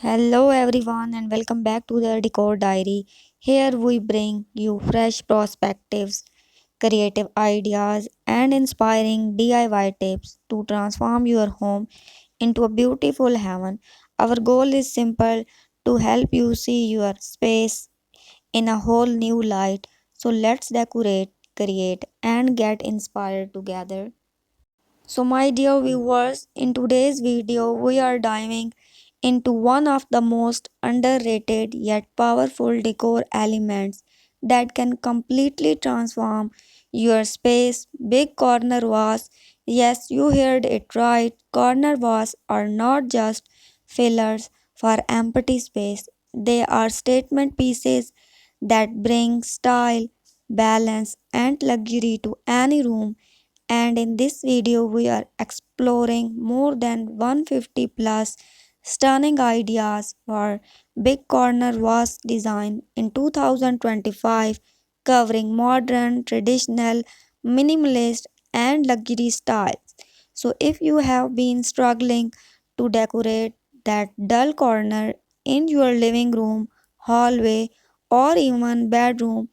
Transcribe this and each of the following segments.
Hello everyone and welcome back to the Decor Diary. Here we bring you fresh perspectives, creative ideas and inspiring DIY tips to transform your home into a beautiful heaven. Our goal is simple to help you see your space in a whole new light. So let's decorate, create and get inspired together. So, my dear viewers, in today's video, we are diving into one of the most underrated yet powerful decor elements that can completely transform your space. Big corner vase. Yes, you heard it right. Corner vase are not just fillers for empty space, they are statement pieces that bring style, balance, and luxury to any room, and in this video we are exploring more than 150 plus stunning ideas for big corner vase design in 2025, covering modern, traditional, minimalist and luxury styles. So if you have been struggling to decorate that dull corner in your living room, hallway or even bedroom,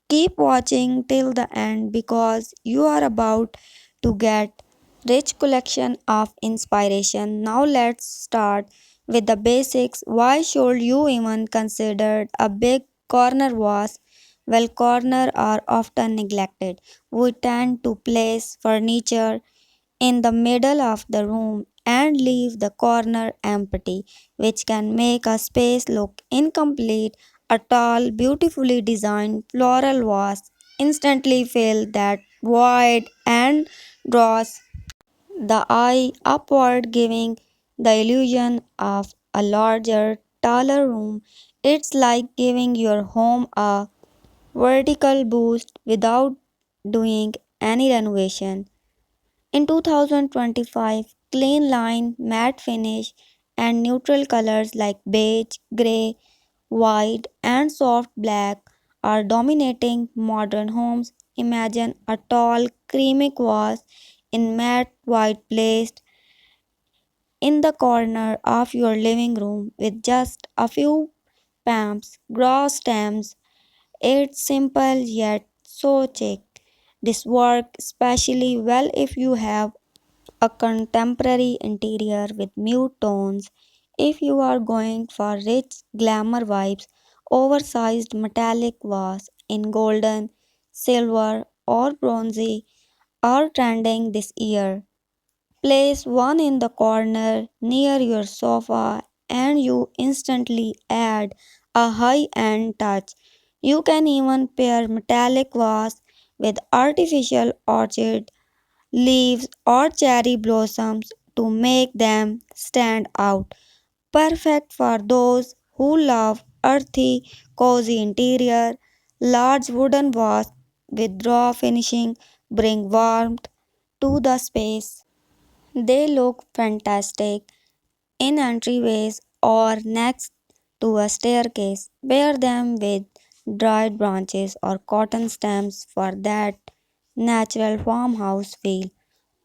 keep watching till the end because you are about to get rich collection of inspiration. Now let's start with the basics. Why should you even consider a big corner vase? Well, corners are often neglected. We tend to place furniture in the middle of the room and leave the corner empty, which can make a space look incomplete. A tall, beautifully designed floral vase instantly fills that void and draws the eye upward, giving the illusion of a larger, taller room. It's like giving your home a vertical boost without doing any renovation. In 2025, clean line, matte finish, and neutral colors like beige, grey, white, and soft black are dominating modern homes. Imagine a tall, creamy vase in matte white placed in the corner of your living room with just a few palms, grass stems. It's simple yet so chic. This works especially well if you have a contemporary interior with mute tones. If you are going for rich glamour vibes, oversized metallic vase in golden, silver, or bronzy are trending this year. Place one in the corner near your sofa and you instantly add a high end touch. You can even pair metallic vase with artificial orchid leaves, or cherry blossoms to make them stand out. Perfect for those who love earthy, cozy interior. Large wooden vase with raw finishing bring warmth to the space. They look fantastic in entryways or next to a staircase. Pair them with dried branches or cotton stems for that natural farmhouse feel.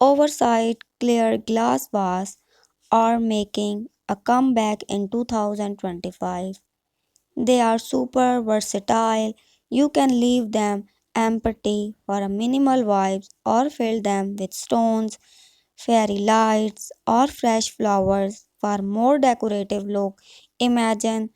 Oversized clear glass vase are making a comeback in 2025. They are super versatile. You can leave them empty for a minimal vibes or fill them with stones, fairy lights or fresh flowers for more decorative look. Imagine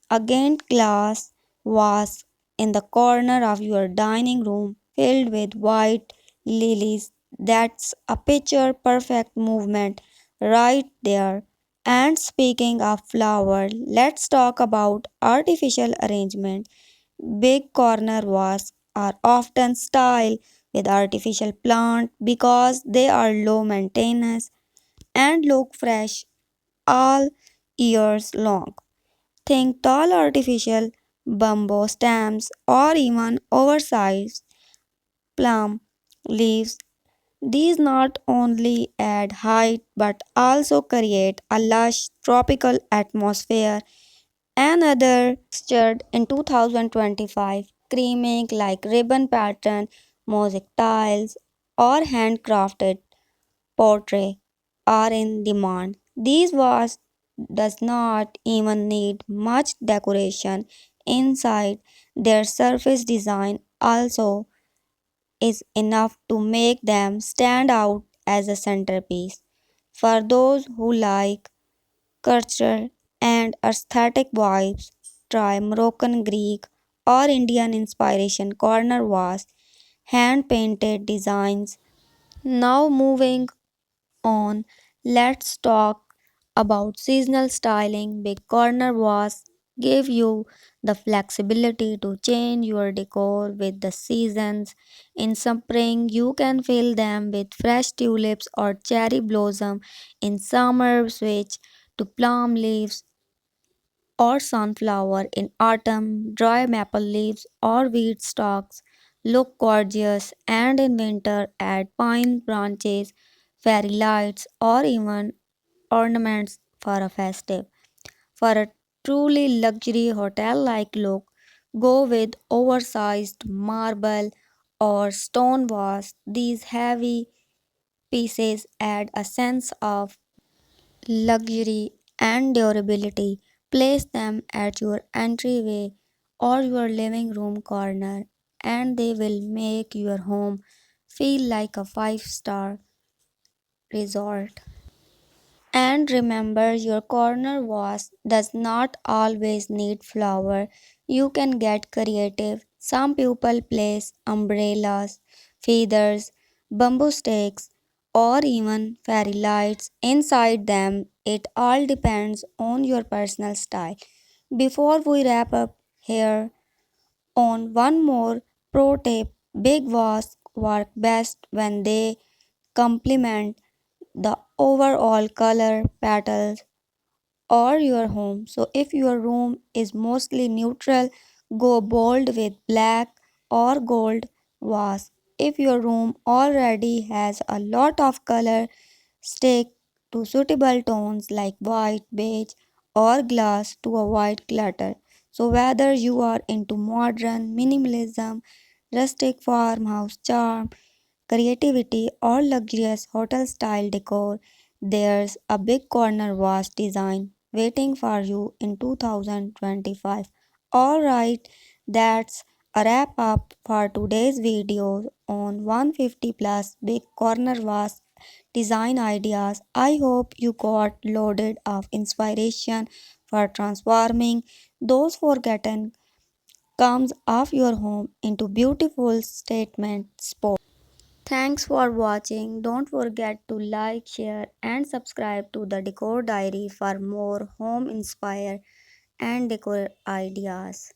a Ghent glass vase in the corner of your dining room filled with white lilies. That's a picture perfect movement right there. And speaking of flower, let's talk about artificial arrangement. Big corner vases are often styled with artificial plant because they are low maintenance and look fresh all years long. Think tall artificial bamboo stems or even oversized plum leaves. These not only add height but also create a lush tropical atmosphere. Another textured in 2025, creaming like ribbon pattern, mosaic tiles, or handcrafted portrait are in demand. These vases does not even need much decoration inside. Their surface design also is enough to make them stand out as a centerpiece. For those who like cultural and aesthetic vibes, try Moroccan Greek or Indian inspiration corner vase, hand painted designs. Now moving on, let's talk about seasonal styling. Big corner vase give you the flexibility to change your decor with the seasons. In spring, you can fill them with fresh tulips or cherry blossom. In summer, switch to plum leaves or sunflower. In autumn, dry maple leaves or wheat stalks look gorgeous, and in winter, add pine branches, fairy lights, or even ornaments for a festive. For a truly luxury hotel like look, go with oversized marble or stone vase. These heavy pieces add a sense of luxury and durability. Place them at your entryway or your living room corner, and they will make your home feel like a five-star resort. And remember, your corner vase does not always need flower. You can get creative. Some people place umbrellas, feathers, bamboo sticks, or even fairy lights inside them. It all depends on your personal style. Before we wrap up here, on one more pro tip, big vases work best when they complement the overall color patterns or your home. So if your room is mostly neutral, go bold with black or gold vase. If your room already has a lot of color, stick to suitable tones like white, beige, or glass to avoid clutter. So whether you are into modern minimalism, rustic farmhouse charm, creativity, or luxurious hotel style decor, there's a big corner vase design waiting for you in 2025. Alright, that's a wrap up for today's video on 150 plus big corner vase design ideas. I hope you got loaded of inspiration for transforming those forgotten comes of your home into beautiful statement spots. Thanks for watching. Don't forget to like, share, and subscribe to the Decor Diary for more home inspire and decor ideas.